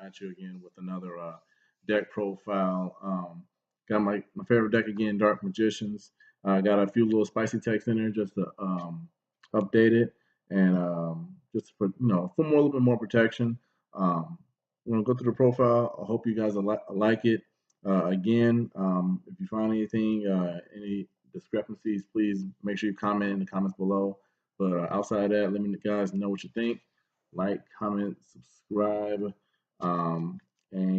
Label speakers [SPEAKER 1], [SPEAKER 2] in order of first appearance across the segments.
[SPEAKER 1] at you again with another deck profile. Got my favorite deck again, Dark Magicians. Got a few little spicy text in there just to update it and just for for more a little bit more protection. I'm gonna go through the profile. I hope you guys like it. Again, if you find anything, any discrepancies, please make sure you comment in the comments below. But outside of that, let me guys know what you think. Like, comment, subscribe, and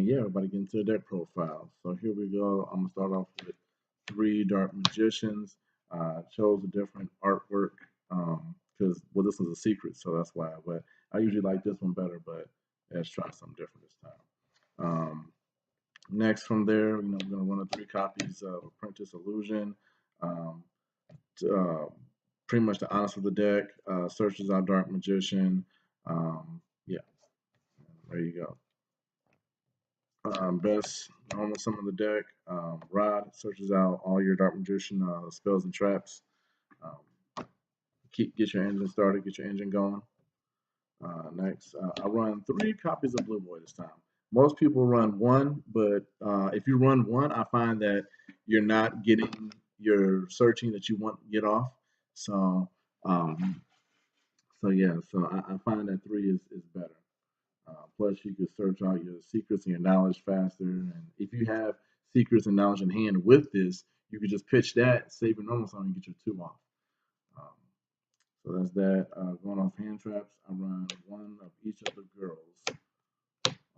[SPEAKER 1] yeah, everybody get into the deck profile. So here we go. I'm gonna start off with 3 Dark Magicians. Chose a different artwork because well, this was a secret, so that's why. But I usually like this one better, but let's try something different this time. Next from there, we're gonna run 3 copies of Apprentice Illusion. Um, uh, Pretty much the honest of the deck. Searches out Dark Magician. Yeah, there you go. Best normal summon the deck. Rod searches out all your Dark Magician spells and traps. Get your engine started, get your engine going. Next, I run 3 copies of Blue Boy this time. Most people run 1, but if you run 1, I find that you're not getting your searching that you want to get off. So, yeah, so I find that 3 is better. Plus, you can search out your secrets and your knowledge faster. And if you have secrets and knowledge in hand with this, you can just pitch that, save your normal summon, and get your 2 off. So that's that. Going off hand traps, I run 1 of each of the girls.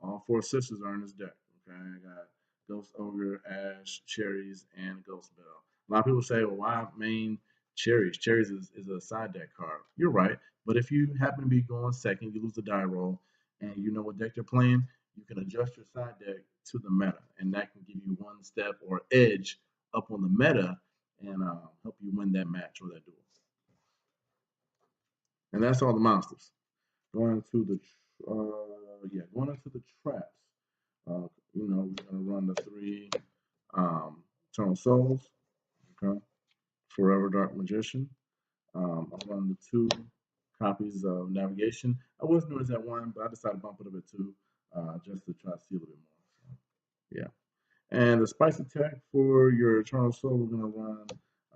[SPEAKER 1] All 4 sisters are in this deck. Okay, I got Ghost Ogre, Ash, Cherries, and Ghost Belle. A lot of people say, well, why main Cherries? Cherries is a side deck card. You're right, but if you happen to be going second, you lose the die roll, and you know what deck you're playing, you can adjust your side deck to the meta, and that can give you 1 step or edge up on the meta and help you win that match or that duel. And that's all the monsters. Going into the traps. We're gonna run the 3 Eternal Souls. Okay. Forever Dark Magician. I'll run the 2 copies of Navigation. I was doing this at 1, but I decided to bump it up at 2, just to try to see a little bit more. So, yeah. And the spicy tech for your Eternal Soul, we're gonna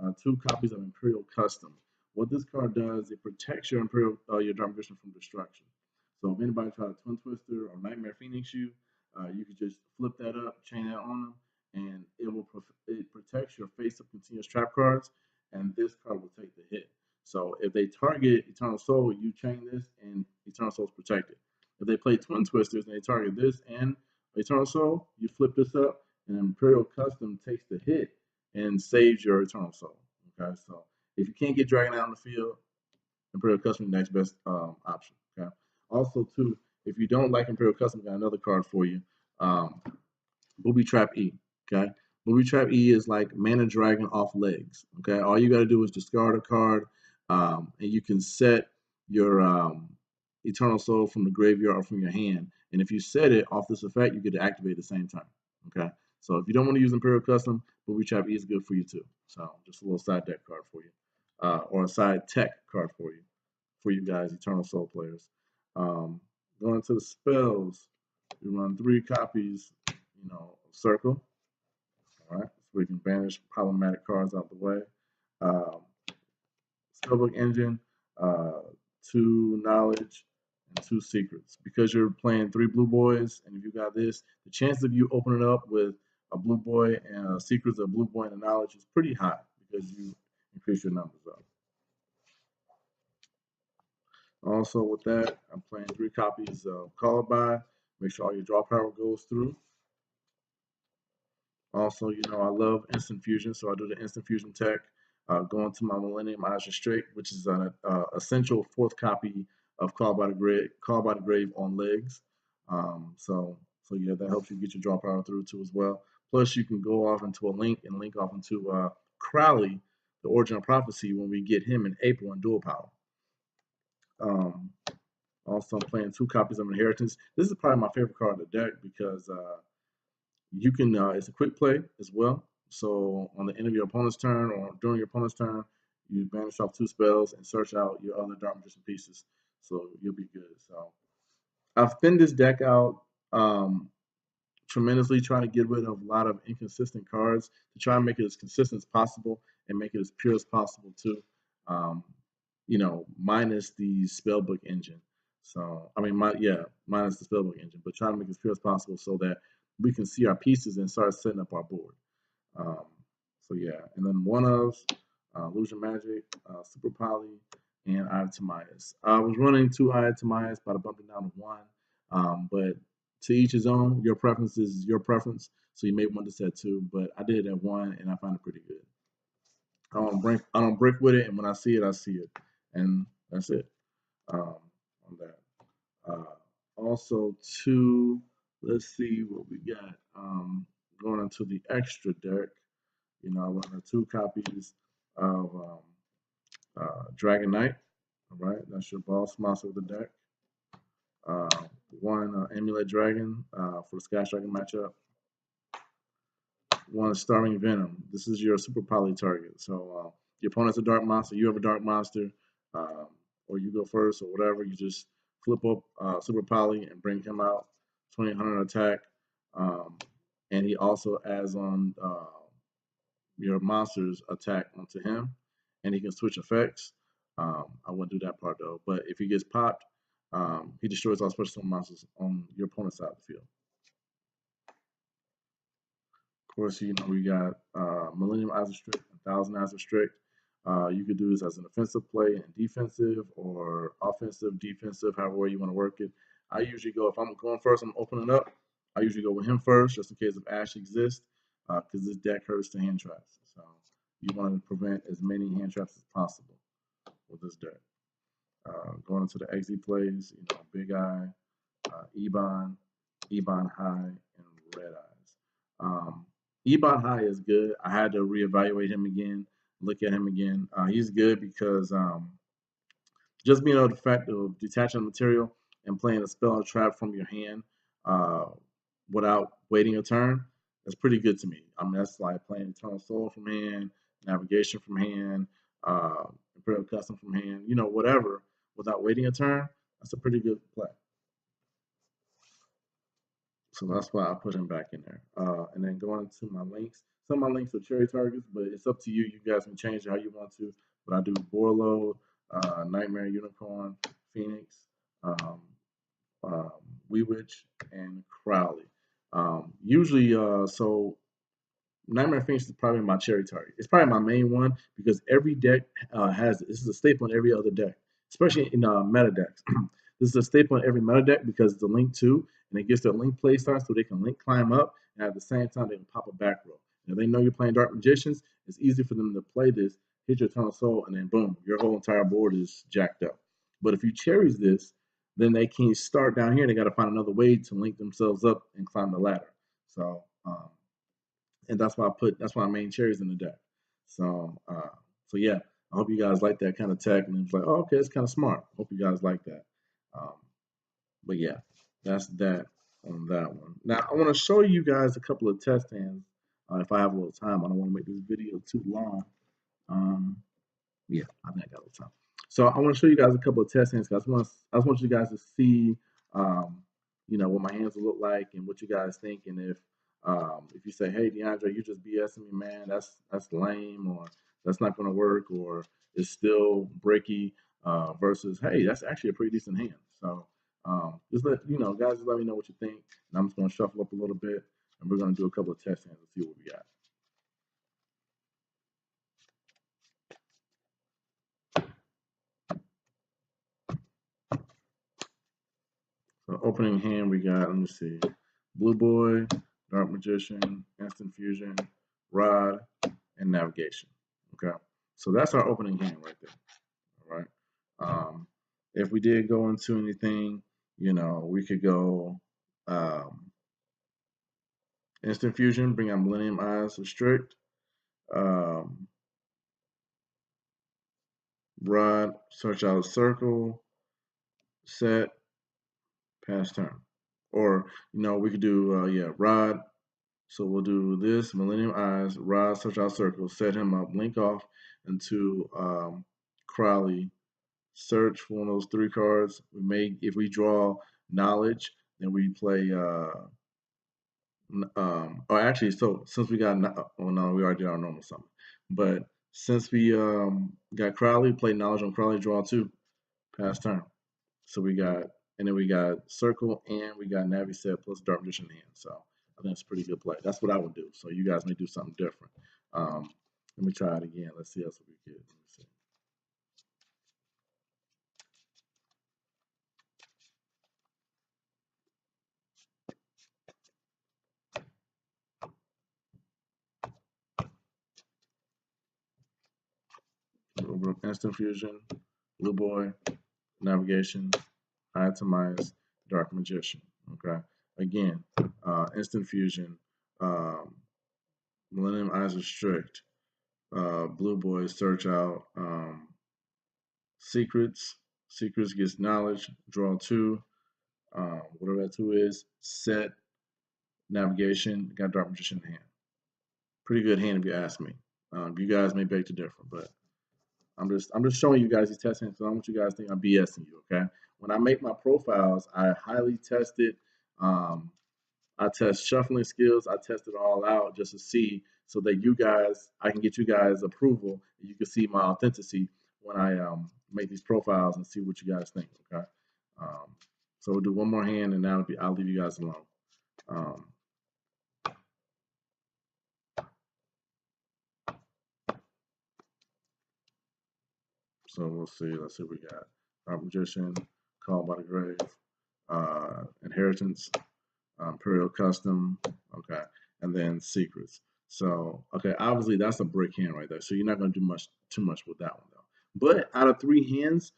[SPEAKER 1] run 2 copies of Imperial Custom. What this card does, it protects your your Dark Magician from destruction. So if anybody tries to Twin Twister or Nightmare Phoenix you, you could just flip that up, chain that on them, and it protects your face-up continuous trap cards, and this card will take the hit. So if they target Eternal Soul, you chain this, and Eternal Soul is protected. If they play Twin Twisters and they target this and Eternal Soul, you flip this up, and Imperial Custom takes the hit and saves your Eternal Soul. Okay, so if you can't get Dragon out on the field, Imperial Custom is the next best option. Okay. Also, too, if you don't like Imperial Custom, I got another card for you. Booby Trap E. Okay. Booby Trap E is like Mana Dragon off legs. Okay. All you got to do is discard a card, and you can set your Eternal Soul from the graveyard or from your hand. And if you set it off this effect, you get to activate at the same time. Okay. So if you don't want to use Imperial Custom, Booby Trap E is good for you too. So just a little side deck card for you, or a side tech card for you guys, Eternal Soul players. Going to the spells, we run 3 copies, of Circle. All right, so we can banish problematic cards out the way. Spellbook Engine, 2 Knowledge, and 2 Secrets. Because you're playing 3 Blue Boys, and if you got this, the chance of you opening it up with a Blue Boy and Secrets, a Blue Boy and a Knowledge is pretty high because you increase your numbers up. Also, with that, I'm playing 3 copies of Called By. Make sure all your draw power goes through. Also, I love Instant Fusion, so I do the Instant Fusion tech. Going to my Millennium Azure Straight, which is an essential 4th copy of Called by the Grave on legs. So yeah, that helps you get your draw power through too as well. Plus, you can go off into a link and link off into Crowley, the Origin of Prophecy, when we get him in April in dual power. Also, I'm playing 2 copies of Inheritance. This is probably my favorite card of the deck because you can. It's a quick play as well. So on the end of your opponent's turn or during your opponent's turn, you banish off 2 spells and search out your other Dark Magician pieces. So you'll be good. So I've thinned this deck out tremendously trying to get rid of a lot of inconsistent cards to try and make it as consistent as possible and make it as pure as possible too. Um, minus the spellbook engine. So I mean, minus the spellbook engine, but trying to make it as pure as possible so that we can see our pieces and start setting up our board. Um, so yeah, and then one of Illusion Magic, Super Poly, and Eye of Timaeus. I was running 2 Eye of Timaeus, but I bumped it down to 1. But to each his own. Your preference is your preference. So you may want to set 2, but I did it at 1, and I found it pretty good. I don't break with it, and when I see it, and that's it on that. Also, 2. Let's see what we got. Going into the extra deck. I run 2 copies of Dragon Knight. All right, that's your boss monster of the deck. 1 Amulet Dragon for the Sky Dragon matchup. 1 Starving Venom. This is your Super Poly target. So your opponent's a dark monster, you have a dark monster, or you go first or whatever. You just flip up Super Poly and bring him out. 2000 attack. And he also adds on your monster's attack onto him, and he can switch effects. I wouldn't do that part though. But if he gets popped, he destroys all special monsters on your opponent's side of the field. Of course, we got Millennium Eyes of Strict, 1,000 Eyes of Strict. You could do this as an offensive play and defensive, or offensive, defensive, however way you want to work it. I usually go, if I'm going first, I'm opening up. I usually go with him first, just in case if Ash exists, because this deck hurts to hand traps. So you want to prevent as many hand traps as possible with this deck. Going into the XD plays, Big Eye, Ebon High, and Red Eyes. Ebon High is good. I had to reevaluate him again, look at him again. He's good because just being able the fact of detaching the material and playing a spell or trap from your hand without waiting a turn, that's pretty good to me. I mean, that's like playing Eternal Soul from hand, Navigation from hand, Imperial Custom from hand, whatever, without waiting a turn. That's a pretty good play. So that's why I put him back in there. And then going into my links, some of my links are cherry targets, but it's up to you. You guys can change it how you want to. But I do Borlo, Nightmare Unicorn, Phoenix, Wee Witch, and Crowley. Usually, so Nightmare Phoenix is probably my cherry target. It's probably my main one because every deck has it. This is a staple in every other deck, especially in meta decks. This is a staple in every meta deck because it's a link 2, and it gets their link play start so they can link climb up, and at the same time they can pop a back row. And if they know you're playing Dark Magicians, it's easy for them to play this, hit your Eternal Soul, and then boom, your whole entire board is jacked up. But if you cherries this, then they can start down here. They got to find another way to link themselves up and climb the ladder. So, and that's why my main cherries in the deck. So, yeah, I hope you guys like that kind of tech. And it's like, oh, okay, it's kind of smart. Hope you guys like that. But yeah, that's that on that one. Now, I want to show you guys a couple of test hands. If I have a little time, I don't want to make this video too long. Yeah, I think I got a little time. So I want to show you guys a couple of test hands. I just want you guys to see, what my hands will look like and what you guys think. And if you say, hey, DeAndre, you just BSing me, man, that's lame, or that's not going to work, or it's still breaky, versus, hey, that's actually a pretty decent hand. So just guys, just let me know what you think. And I'm just going to shuffle up a little bit, and we're going to do a couple of test hands and see what we got. So opening hand, we got, let me see, Blue Boy, Dark Magician, Instant Fusion, Rod, and Navigation. Okay, so that's our opening hand right there. All right. If we did go into anything, we could go Instant Fusion, bring out Millennium Eyes of Strict, Rod, search out a circle, set, pass turn. Or, we could do, Rod. So we'll do this, Millennium Eyes, Rod, search out circle, set him up, link off into Crowley, search for one of those 3 cards. If we draw Knowledge, Then we play. Or actually, so since we got, well, no, we already did our normal summon. But since we got Crowley, play Knowledge on Crowley, draw 2, pass turn. So we got, and then we got Circle, and we got Navi Set plus Dark Magician in hand. So I think it's a pretty good play. That's what I would do. So you guys may do something different. Let me try it again. Let's see else we get. Let me see. Instant Fusion, Blue Boy, Navigation, Itemize, Dark Magician. Okay. Again, Instant Fusion, Millennium Eyes Restrict, Blue Boy, Search Out, Secrets. Secrets gets Knowledge, draw 2, whatever that 2 is, Set, Navigation, got Dark Magician in hand. Pretty good hand if you ask me. You guys may beg to differ, but I'm just showing you guys these testing, so I don't want you guys to think I'm BSing you. Okay, when I make my profiles, I highly test it. I test shuffling skills. I test it all out just to see, so that you guys, I can get you guys approval. You can see my authenticity when I make these profiles and see what you guys think. Okay, so we'll do one more hand, and I'll leave you guys alone. So we'll see. Let's see what we got. Dark Magician, Called by the Grave, Inheritance, Imperial Custom, okay, and then Secrets. So, okay, obviously that's a brick hand right there. So you're not going to do too much with that one though. But out of 3 hands,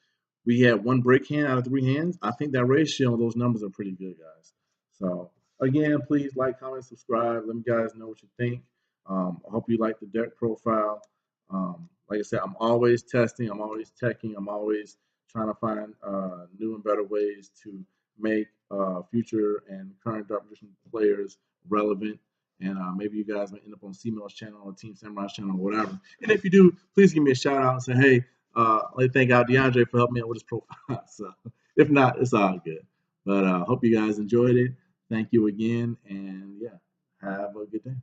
[SPEAKER 1] we had 1 brick hand out of 3 hands. I think that ratio, those numbers are pretty good, guys. So again, please like, comment, subscribe. Let me guys know what you think. I hope you like the deck profile. Like I said, I'm always testing. I'm always teching. I'm always trying to find new and better ways to make future and current Dark Magician players relevant. And maybe you guys may end up on C-Mail's channel or Team Samurai's channel or whatever. And if you do, please give me a shout out and say, hey, I'd thank out DeAndre for helping me out with his profile. So if not, it's all good. But I hope you guys enjoyed it. Thank you again. And yeah, have a good day.